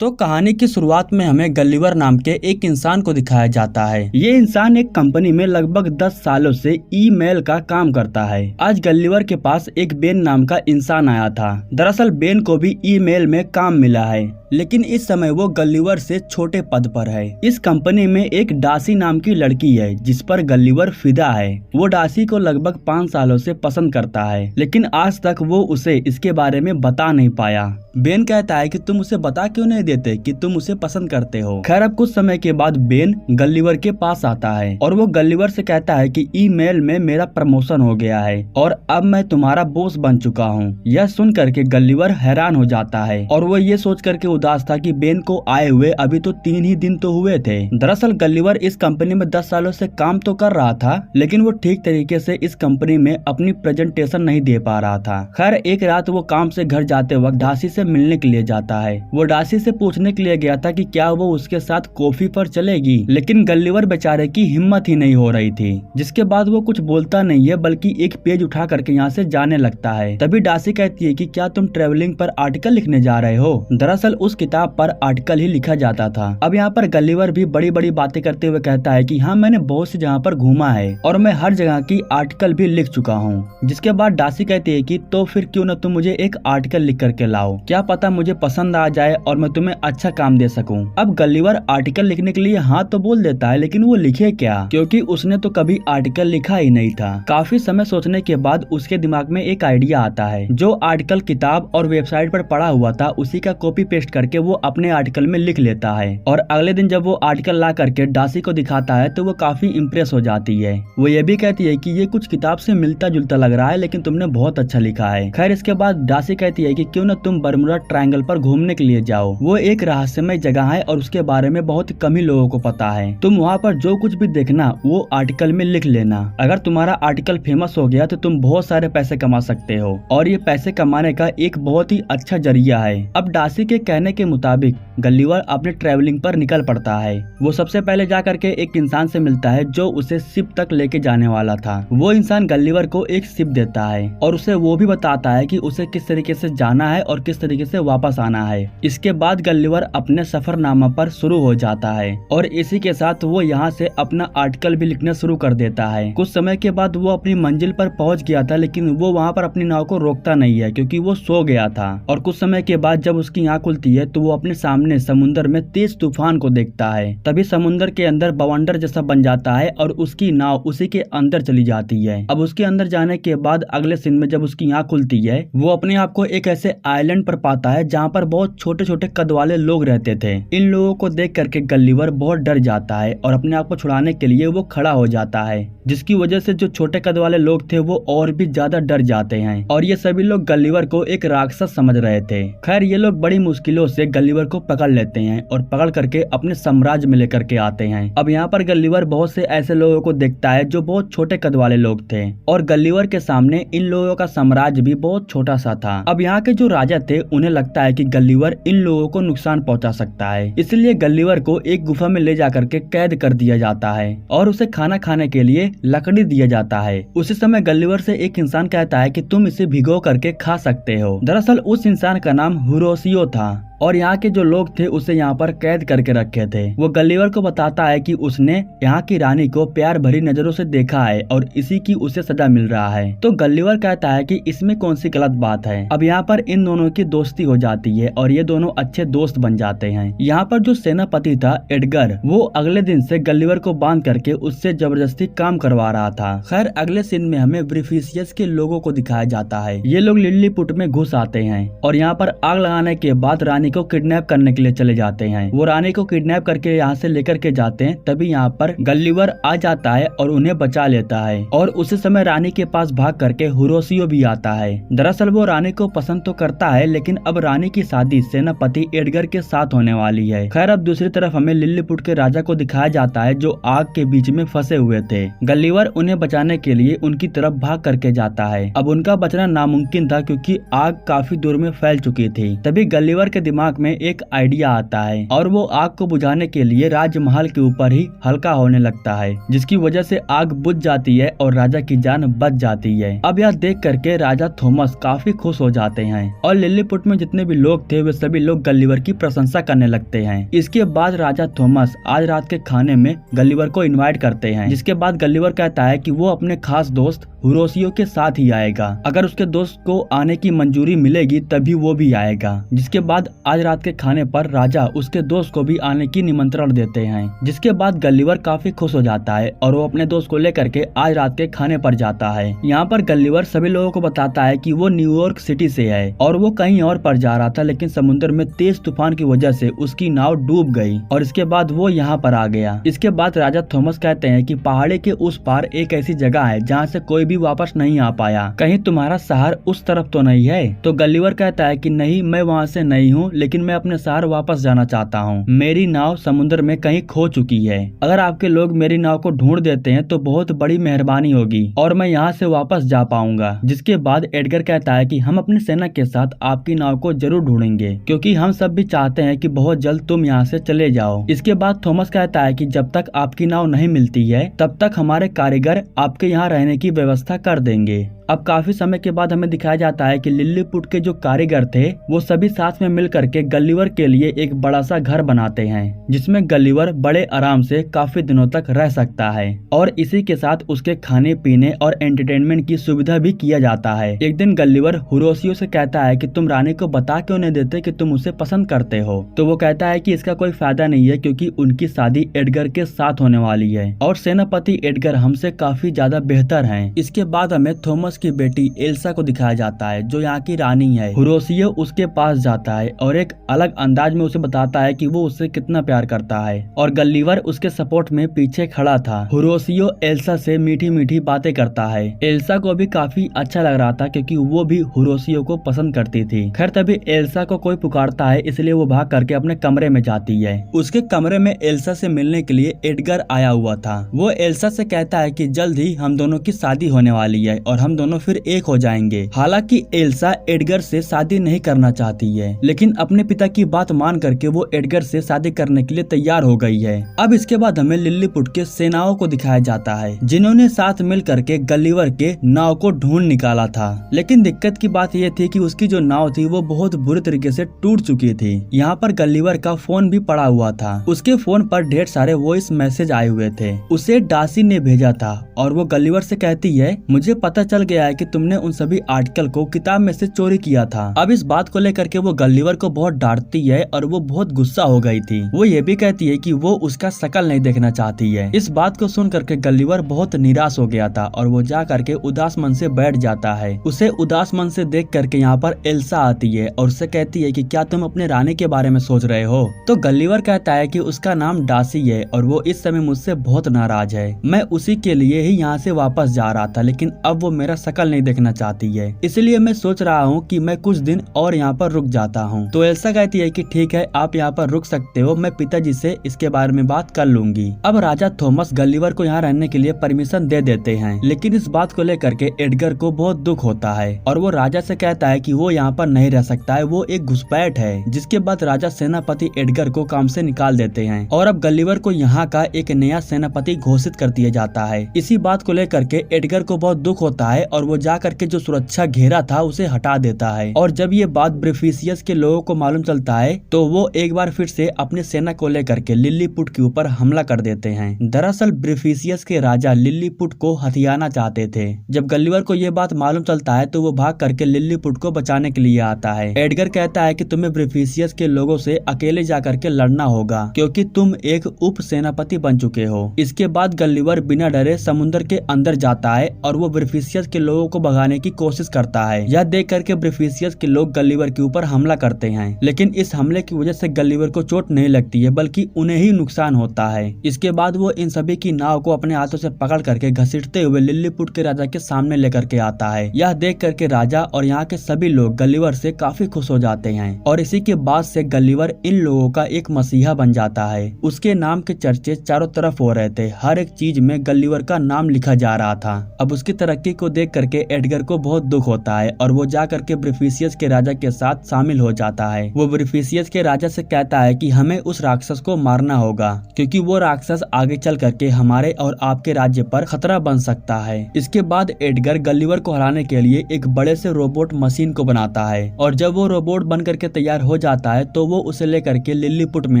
तो कहानी की शुरुआत में हमें गल्लीवर नाम के एक इंसान को दिखाया जाता है। ये इंसान एक कंपनी में लगभग 10 सालों से ईमेल का काम करता है। आज गल्लीवर के पास एक बेन नाम का इंसान आया था। दरअसल बेन को भी ईमेल में काम मिला है, लेकिन इस समय वो गल्लीवर से छोटे पद पर है। इस कंपनी में एक डासी नाम की लड़की है जिस पर गल्लीवर फिदा है। वो डासी को लगभग 5 सालों से पसंद करता है, लेकिन आज तक वो उसे इसके बारे में बता नहीं पाया। बेन कहता है कि तुम उसे बता क्यों नहीं देते कि तुम उसे पसंद करते हो। खैर अब कुछ समय के बाद बेन गल्लीवर के पास आता है और वो गल्लीवर से कहता है कि ईमेल में मेरा प्रमोशन हो गया है और अब मैं तुम्हारा बॉस बन चुका हूँ। यह सुन करके गल्लीवर हैरान हो जाता है और वो ये सोच करके उदास था कि बेन को आए हुए अभी तो 3 ही दिन तो हुए थे। दरअसल गल्लीवर इस कंपनी में 10 सालों से काम तो कर रहा था, लेकिन वो ठीक तरीके से इस कंपनी में अपनी प्रेजेंटेशन नहीं दे पा रहा था। खैर एक रात वो काम से घर जाते वक्त डासी से मिलने के लिए जाता है। वो डासी से पूछने के लिए गया था कि क्या वो उसके साथ कॉफी पर चलेगी, लेकिन गल्लीवर बेचारे की हिम्मत ही नहीं हो रही थी। जिसके बाद वो कुछ बोलता नहीं है बल्कि एक पेज उठा करके यहाँ से जाने लगता है। तभी डासी कहती है कि क्या तुम ट्रेवलिंग पर आर्टिकल लिखने जा रहे हो। दरअसल उस किताब पर आर्टिकल ही लिखा जाता था। अब यहाँ पर गल्लीवर भी बड़ी बड़ी बातें करते हुए कहता है कि हाँ मैंने बहुत सी जगह पर घूमा है और मैं हर जगह की आर्टिकल भी लिख चुका हूँ। जिसके बाद डासी कहती है कि तो फिर क्यों न तुम मुझे एक आर्टिकल लिख करके लाओ, क्या पता मुझे पसंद आ जाए और मैं तुम्हें अच्छा काम दे सकूं। अब गल्लीवर आर्टिकल लिखने के लिए हाँ तो बोल देता है, लेकिन वो लिखे क्या, क्योंकि उसने तो कभी आर्टिकल लिखा ही नहीं था। काफी समय सोचने के बाद उसके दिमाग में एक आइडिया आता है। जो आर्टिकल किताब और वेबसाइट पर पढ़ा हुआ था उसी का कॉपी पेस्ट करके वो अपने आर्टिकल में लिख लेता है और अगले दिन जब वो आर्टिकल ला करके डासी को दिखाता है तो वो काफी इम्प्रेस हो जाती है। वो ये भी कहती है कि ये कुछ किताब से मिलता जुलता लग रहा है, लेकिन तुमने बहुत अच्छा लिखा है। खैर इसके बाद डासी कहती है कि क्यों न तुम बरमुडा ट्रायंगल पर घूमने के लिए जाओ। वो एक रहस्यमय जगह है और उसके बारे में बहुत कम ही लोगों को पता है। तुम वहाँ पर जो कुछ भी देखना वो आर्टिकल में लिख लेना। अगर तुम्हारा आर्टिकल फेमस हो गया तो तुम बहुत सारे पैसे कमा सकते हो और ये पैसे कमाने का एक बहुत ही अच्छा जरिया है। अब डासी के कहने के मुताबिक गल्लीवर अपने ट्रैवलिंग पर निकल पड़ता है। वो सबसे पहले जा करके एक इंसान से मिलता है जो उसे शिप तक लेके जाने वाला था। वो इंसान गल्लीवर को एक शिप देता है और उसे वो भी बताता है कि उसे किस तरीके से जाना है और किस तरीके से वापस आना है। इसके बाद गल्लीवर अपने सफरनामा पर शुरू हो जाता है और इसी के साथ वो यहाँ से अपना आर्टिकल भी लिखना शुरू कर देता है। कुछ समय के बाद वो अपनी मंजिल पर पहुँच गया था, लेकिन वो वहाँ पर अपनी नाव को रोकता नहीं है क्योंकि वो सो गया था। और कुछ समय के बाद जब उसकी आँख खुलती है तो वो अपने सामने समुद्र में तेज तूफान को देखता है। तभी समुद्र के अंदर बवंडर जैसा बन जाता है और उसकी नाव उसी के अंदर चली जाती है। अब उसके अंदर जाने के बाद अगले सीन में जब उसकी आँख खुलती है वो अपने आप को एक ऐसे आइलैंड पर पाता है जहाँ पर बहुत छोटे छोटे कद वाले लोग रहते थे। इन लोगों को देख करके गल्लीवर बहुत डर जाता है और अपने आप को छुड़ाने के लिए वो खड़ा हो जाता है, जिसकी वजह से जो छोटे कद वाले लोग थे वो और भी ज्यादा डर जाते हैं और ये सभी लोग गल्लीवर को एक राक्षस समझ रहे थे। खैर ये लोग बड़ी मुश्किलों से गल्लीवर को पकड़ लेते हैं और पकड़ करके अपने साम्राज्य में लेकर के आते हैं। अब यहाँ पर गल्लीवर बहुत से ऐसे लोगों को देखता है जो बहुत छोटे कद वाले लोग थे और गल्लीवर के सामने इन लोगों का साम्राज्य भी बहुत छोटा सा था। अब यहाँ के जो राजा थे उन्हें लगता है कि गल्लीवर इन लोगों को नुकसान पहुंचा सकता है, इसलिए गल्लीवर को एक गुफा में ले जाकर के कैद कर दिया जाता है और उसे खाना खाने के लिए लकड़ी दिया जाता है। उसी समय गल्लीवर से एक इंसान कहता है कि तुम इसे भिगो करके खा सकते हो। दरअसल उस इंसान का नाम हुरोसियो था और यहाँ के जो लोग थे उसे यहाँ पर कैद करके रखे थे। वो गल्लीवर को बताता है कि उसने यहाँ की रानी को प्यार भरी नजरों से देखा है और इसी की उसे सजा मिल रहा है। तो गल्लीवर कहता है कि इसमें कौन सी गलत बात है। अब यहाँ पर इन दोनों की दोस्ती हो जाती है और ये दोनों अच्छे दोस्त बन जाते हैं। यहाँ पर जो सेनापति था एडगर, वो अगले दिन से गल्लीवर को बांध करके उससे जबरदस्ती काम करवा रहा था। खैर अगले सीन में हमें ब्रिफिशियस के लोगों को दिखाया जाता है। ये लोग लिलीपुट में घुस आते हैं और यहाँ पर आग लगाने के बाद रानी को किडनैप करने के लिए चले जाते हैं। वो रानी को किडनैप करके यहाँ से लेकर के जाते हैं। तभी यहाँ पर गल्लीवर आ जाता है और उन्हें बचा लेता है और उसी समय रानी के पास भाग करके हुरोसियो भी आता है। दरअसल वो रानी को पसंद तो करता है, लेकिन अब रानी की शादी सेनापति एडगर के साथ होने वाली है। खैर अब दूसरी तरफ हमें लिलीपुट के राजा को दिखाया जाता है जो आग के बीच में फंसे हुए थे। गल्लीवर उन्हें बचाने के लिए उनकी तरफ भाग करके जाता है। अब उनका बचना नामुमकिन था क्योंकि आग काफी दूर में फैल चुकी थी। तभी गल्लीवर के दिमाग दिमाग में एक आइडिया आता है और वो आग को बुझाने के लिए राजमहल के ऊपर ही हल्का होने लगता है, जिसकी वजह से आग बुझ जाती है और राजा की जान बच जाती है। अब यह देख करके राजा थॉमस काफी खुश हो जाते हैं और लिलीपुट में जितने भी लोग थे वे सभी लोग गल्लीवर की प्रशंसा करने लगते हैं। इसके बाद राजा थॉमस आज रात के खाने में गल्लीवर को इनवाइट करते हैं, जिसके बाद गल्लीवर कहता है कि वो अपने खास दोस्त हुरोसियो के साथ ही आएगा। अगर उसके दोस्त को आने की मंजूरी मिलेगी तभी वो भी आएगा। जिसके बाद आज रात के खाने पर राजा उसके दोस्त को भी आने की निमंत्रण देते हैं। जिसके बाद गल्लीवर काफी खुश हो जाता है और वो अपने दोस्त को लेकर के आज रात के खाने पर जाता है। यहाँ पर गल्लीवर सभी लोगों को बताता है कि वो न्यूयॉर्क सिटी से है और वो कहीं और पर जा रहा था, लेकिन समुद्र में तेज तूफान की वजह से उसकी नाव डूब गई और इसके बाद वो यहाँ पर आ गया। इसके बाद राजा थॉमस कहते हैं कि पहाड़ी के उस पार एक ऐसी जगह है जहाँ से कोई भी वापस नहीं आ पाया, कहीं तुम्हारा शहर उस तरफ तो नहीं है? तो गल्लीवर कहता है कि नहीं, मैं वहाँ से नहीं हूँ, लेकिन मैं अपने शहर वापस जाना चाहता हूँ। मेरी नाव समुद्र में कहीं खो चुकी है। अगर आपके लोग मेरी नाव को ढूंढ देते हैं तो बहुत बड़ी मेहरबानी होगी और मैं यहाँ से वापस जा पाऊंगा। जिसके बाद एडगर कहता है कि हम अपनी सेना के साथ आपकी नाव को जरूर ढूंढेंगे, क्योंकि हम सब भी चाहते हैं कि बहुत जल्द तुम यहाँ से चले जाओ। इसके बाद थॉमस कहता है कि जब तक आपकी नाव नहीं मिलती है तब तक हमारे कारीगर आपके यहाँ रहने की व्यवस्था कर देंगे। अब काफी समय के बाद हमें दिखाया जाता है कि लिलीपुट के जो कारीगर थे वो सभी साथ में मिल करके गल्लीवर के लिए एक बड़ा सा घर बनाते हैं, जिसमें गल्लीवर बड़े आराम से काफी दिनों तक रह सकता है और इसी के साथ उसके खाने पीने और एंटरटेनमेंट की सुविधा भी किया जाता है। एक दिन गल्लीवर हुरोसियो से कहता है कि तुम रानी को बता क्यों नहीं देते कि तुम उसे पसंद करते हो? तो वो कहता है कि इसका कोई फायदा नहीं है, क्योंकि उनकी शादी एडगर के साथ होने वाली है और सेनापति एडगर हमसे काफी ज्यादा बेहतर है। इसके बाद हमें थॉमस की बेटी एल्सा को दिखाया जाता है जो यहाँ की रानी है। हुरोसियो उसके पास जाता है और एक अलग अंदाज में उसे बताता है कि वो उससे कितना प्यार करता है और गल्लीवर उसके सपोर्ट में पीछे खड़ा था। हुरोसियो एल्सा से मीठी मीठी बातें करता है। एल्सा को भी काफी अच्छा लग रहा था क्योंकि वो भी हुरोसियो को पसंद करती थी। खैर तभी एल्सा को कोई पुकारता है, इसलिए वो भाग करके अपने कमरे में जाती है। उसके कमरे में एल्सा से मिलने के लिए एडगर आया हुआ था। वो एल्सा से कहता है कि जल्द ही हम दोनों की शादी होने वाली है और हम दोनों फिर एक हो जाएंगे। हालांकि एल्सा एडगर से शादी नहीं करना चाहती है, लेकिन अपने पिता की बात मान करके वो एडगर से शादी करने के लिए तैयार हो गई है। अब इसके बाद हमें लिलीपुट के सेनाओं को दिखाया जाता है, जिन्होंने साथ मिल करके गल्लीवर के नाव को ढूंढ निकाला था। लेकिन दिक्कत की बात यह थी कि उसकी जो नाव थी वो बहुत बुरी तरीके से टूट चुकी थी। यहाँ पर गल्लीवर का फोन भी पड़ा हुआ था। उसके फोन पर ढेर सारे वॉइस मैसेज आए हुए थे। उसे डासी ने भेजा था और वो गल्लीवर से कहती है, मुझे पता चल गया है कि तुमने उन सभी आर्टिकल को किताब में से चोरी किया था। अब इस बात को लेकर के वो गल्लीवर को बहुत डांटती है और वो बहुत गुस्सा हो गई थी। वो ये भी कहती है कि वो उसका शकल नहीं देखना चाहती है। इस बात को सुन करके गल्लीवर बहुत निराश हो गया था और वो जा करके उदास मन से बैठ जाता है। उसे उदास मन से देख करके यहाँ पर एल्सा आती है और उससे कहती है कि क्या तुम अपने रानी के बारे में सोच रहे हो? तो गल्लीवर कहता है कि उसका नाम डासी है और वो इस समय मुझसे बहुत नाराज है। मैं उसी के लिए ही यहाँ से वापस जा रहा था, लेकिन अब वो मेरा शकल नहीं देखना चाहती है, इसलिए मैं सोच रहा हूँ कि मैं कुछ दिन और यहाँ पर रुक जाता हूँ। तो एल्सा कहती है कि ठीक है, आप यहाँ पर रुक सकते हो, मैं पिताजी से इसके बारे में बात कर लूंगी। अब राजा थॉमस गल्लीवर को यहाँ रहने के लिए परमिशन दे देते हैं, लेकिन इस बात को लेकर के एडगर को बहुत दुख होता है और वो राजा से कहता है कि वो यहाँ पर नहीं रह सकता है, वो एक घुसपैठ है। जिसके बाद राजा सेनापति एडगर को काम से निकाल देते हैं और अब गल्लीवर को यहाँ का एक नया सेनापति घोषित कर दिया जाता है। इसी बात को लेकर के एडगर को बहुत दुख होता है और वो जा करके जो सुरक्षा घेरा था उसे हटा देता है। और जब ये बात ब्रिफिसियस के लोगों को मालूम चलता है तो वो एक बार फिर से अपनी सेना को लेकर के लिलीपुट के ऊपर हमला कर देते हैं। दरअसल ब्रिफिसियस के राजा लिलीपुट को हथियाना चाहते थे। जब गल्लीवर को ये बात मालूम चलता है तो वो भाग करके लिलीपुट को बचाने के लिए आता है। एडगर कहता है कि तुम्हें ब्रिफिसियस के लोगों से अकेले जा करके लड़ना होगा, क्योंकि तुम एक उप सेनापति बन चुके हो। इसके बाद गल्लीवर बिना डरे समुद्र के अंदर जाता है और वो ब्रिफिसियस के लोगों को भगाने की कोशिश करता है। यह देख करके ब्रिफिसियस के लोग गल्लीवर के ऊपर हमला करते हैं, लेकिन इस हमले की वजह से गल्लीवर को चोट नहीं लगती है, बल्कि उन्हें ही नुकसान होता है। इसके बाद वो इन सभी की नाव को अपने हाथों से पकड़ करके घसीटते हुए लिलीपुट के राजा के सामने लेकर के आता है। यह देख करके राजा और यहाँ के सभी लोग गल्लीवर से काफी खुश हो जाते हैं और इसी के बाद से गल्लीवर इन लोगों का एक मसीहा बन जाता है। उसके नाम के चर्चे चारों तरफ हो रहे थे, हर एक चीज में गल्लीवर का नाम लिखा जा रहा था। अब उसकी तरक्की को देख देख करके एडगर को बहुत दुख होता है और वो जा करके ब्रीफिशियस के राजा के साथ शामिल हो जाता है। वो ब्रीफिशियस के राजा से कहता है कि हमें उस राक्षस को मारना होगा क्योंकि वो राक्षस आगे चल करके हमारे और आपके राज्य पर खतरा बन सकता है। इसके बाद एडगर गल्लीवर को हराने के लिए एक बड़े से रोबोट मशीन को बनाता है और जब वो रोबोट बन करके तैयार हो जाता है तो वो उसे लेकर के लिलीपुट में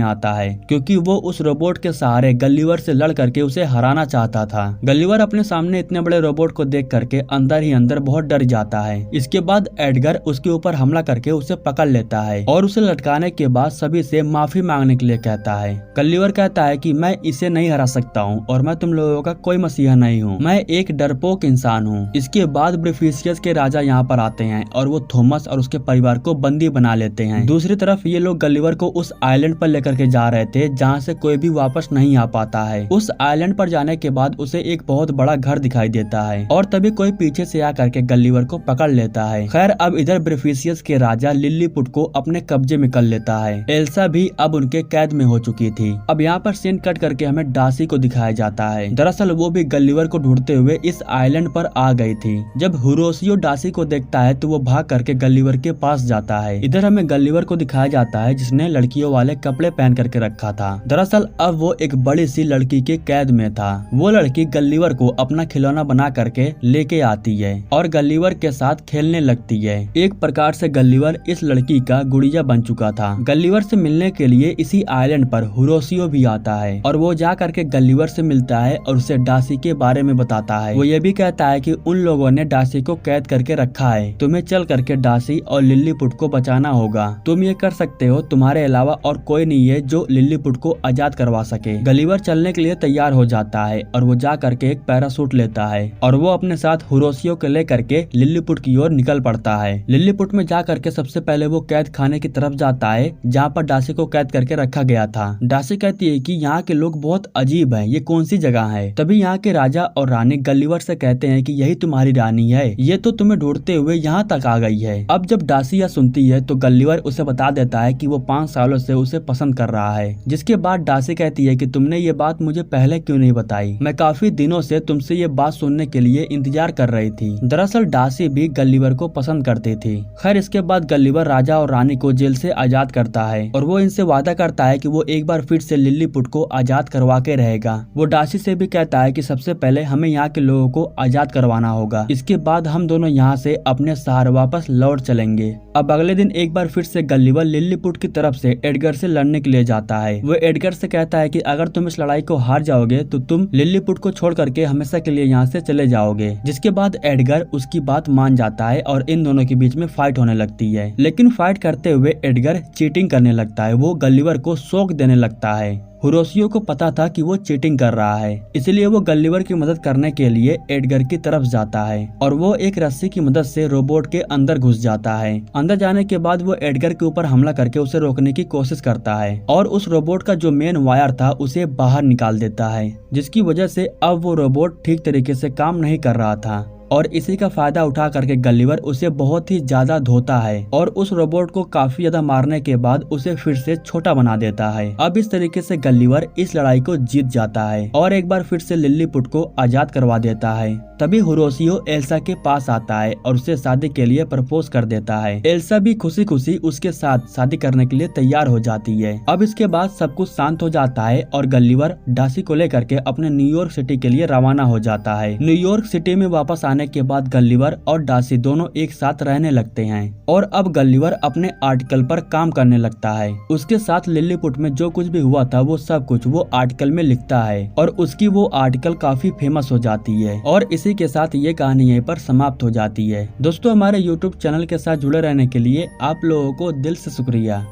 आता है क्योंकि वो उस रोबोट के सहारे गल्लीवर से लड़ करके उसे हराना चाहता था। गल्लीवर अपने सामने इतने बड़े रोबोट को देख करके अंदर ही अंदर बहुत डर जाता है। इसके बाद एडगर उसके ऊपर हमला करके उसे पकड़ लेता है और उसे लटकाने के बाद सभी से माफी मांगने के लिए कहता है। गल्लीवर कहता है कि मैं इसे नहीं हरा सकता हूँ और मैं तुम लोगों का कोई मसीहा नहीं हूँ, मैं एक डरपोक इंसान हूँ। इसके बाद ब्रीफिशियस के राजा यहाँ पर आते हैं और वो थॉमस और उसके परिवार को बंदी बना लेते हैं। दूसरी तरफ ये लोग गल्लीवर को उस आइलैंड पर लेकर के जा रहे थे जहाँ से कोई भी वापस नहीं आ पाता है। उस आइलैंड पर जाने के बाद उसे एक बहुत बड़ा घर दिखाई देता है और तभी कोई पीछे से आ करके गल्लीवर को पकड़ लेता है। खैर अब इधर ब्रीफिशियस के राजा लिलीपुट को अपने कब्जे में कर लेता है। एल्सा भी अब उनके कैद में हो चुकी थी। अब यहाँ पर सीन कट करके हमें डार्सी को दिखाया जाता है। दरअसल वो भी गल्लीवर को ढूंढते हुए इस आइलैंड पर आ गई थी। जब होरोशियो डार्सी को देखता है तो वो भाग करके गल्लीवर के पास जाता है। इधर हमें गल्लीवर को दिखाया जाता है जिसने लड़कियों वाले कपड़े पहन करके रखा था। दरअसल अब वो एक बड़ी सी लड़की के कैद में था। वो लड़की गल्लीवर को अपना खिलौना बना करके लेके आती है और गल्लीवर के साथ खेलने लगती है। एक प्रकार से गल्लीवर इस लड़की का गुड़िया बन चुका था। गल्लीवर से मिलने के लिए इसी आइलैंड पर होरोशियो भी आता है और वो जा करके गल्लीवर से मिलता है और उसे डार्सी के बारे में बताता है। वो ये भी कहता है कि उन लोगों ने डार्सी को कैद करके रखा है, तुम्हें चल करके डार्सी और लिलीपुट को बचाना होगा, तुम ये कर सकते हो, तुम्हारे अलावा और कोई नहीं है जो लिलीपुट को आजाद करवा सके। गल्लीवर चलने के लिए तैयार हो जाता है और वो जा करके एक पैरासूट लेता है और वो अपने साथ होरोशियो को लेकर के लिलीपुट की ओर निकल पड़ता है। लिलीपुट में जा करके सबसे पहले वो कैद खाने की तरफ जाता है जहाँ पर डार्सी को कैद करके रखा गया था। डार्सी कहती है कि यहाँ के लोग बहुत अजीब हैं, ये कौन सी जगह है। तभी यहाँ के राजा और रानी गल्लीवर से कहते हैं कि यही तुम्हारी रानी है, ये तो तुम्हें ढूंढते हुए यहाँ तक आ गई है। अब जब डार्सी यह सुनती है तो गल्लीवर उसे बता देता है कि वो 5 सालों से उसे पसंद कर रहा है। जिसके बाद डार्सी कहती है कि तुमने ये बात मुझे पहले क्यों नहीं बताई, मैं काफी दिनों से तुमसे ये बात सुनने के लिए इंतजार कर रही थी। दरअसल डार्सी भी गल्लीवर को पसंद करती थी। खैर इसके बाद गल्लीवर राजा और रानी को जेल से आजाद करता है और वो इनसे वादा करता है कि वो एक बार फिर से लिलीपुट को आजाद करवा के रहेगा। वो डार्सी से भी कहता है कि सबसे पहले हमें यहाँ के लोगों को आजाद करवाना होगा, इसके बाद हम दोनों यहाँ से अपने शहर वापस लौट चलेंगे। अब अगले दिन एक बार फिर से गल्लीवर लिलीपुट की तरफ से एडगर से लड़ने के लिए जाता है। वो एडगर से कहता है कि अगर तुम इस लड़ाई को हार जाओगे तो तुम लिलीपुट को छोड़ करके हमेशा के लिए यहाँ से चले जाओगे। जिसके बाद एडगर उसकी बात मान जाता है और इन दोनों के बीच में फाइट होने लगती है। लेकिन फाइट करते हुए एडगर चीटिंग करने लगता है, वो गल्लीवर को शॉक देने लगता है। होरोशियो को पता था कि वो चीटिंग कर रहा है, इसलिए वो गल्लीवर की मदद करने के लिए एडगर की तरफ जाता है और वो एक रस्सी की मदद से रोबोट के अंदर घुस जाता है। अंदर जाने के बाद वो एडगर के ऊपर हमला करके उसे रोकने की कोशिश करता है और उस रोबोट का जो मेन वायर था उसे बाहर निकाल देता है, जिसकी वजह से अब वो रोबोट ठीक तरीके से काम नहीं कर रहा था और इसी का फायदा उठा करके गल्लीवर उसे बहुत ही ज्यादा धोता है और उस रोबोट को काफी ज्यादा मारने के बाद उसे फिर से छोटा बना देता है। अब इस तरीके से गल्लीवर इस लड़ाई को जीत जाता है और एक बार फिर से लिलीपुट को आजाद करवा देता है। तभी होरोशियो एल्सा के पास आता है और उसे शादी के लिए प्रपोज कर देता है। एल्सा भी खुशी खुशी उसके साथ शादी करने के लिए तैयार हो जाती है। अब इसके बाद सब कुछ शांत हो जाता है और गल्लीवर डार्सी को लेकर के अपने न्यूयॉर्क सिटी के लिए रवाना हो जाता है। न्यूयॉर्क सिटी में वापस आने के बाद गल्लीवर और डार्सी दोनों एक साथ रहने लगते हैं और अब गल्लीवर अपने आर्टिकल पर काम करने लगता है। उसके साथ लिलीपुट में जो कुछ भी हुआ था वो सब कुछ वो आर्टिकल में लिखता है और उसकी वो आर्टिकल काफी फेमस हो जाती है और इसी के साथ ये कहानी यहीं पर समाप्त हो जाती है। दोस्तों हमारे YouTube चैनल के साथ जुड़े रहने के लिए आप लोगों को दिल से शुक्रिया।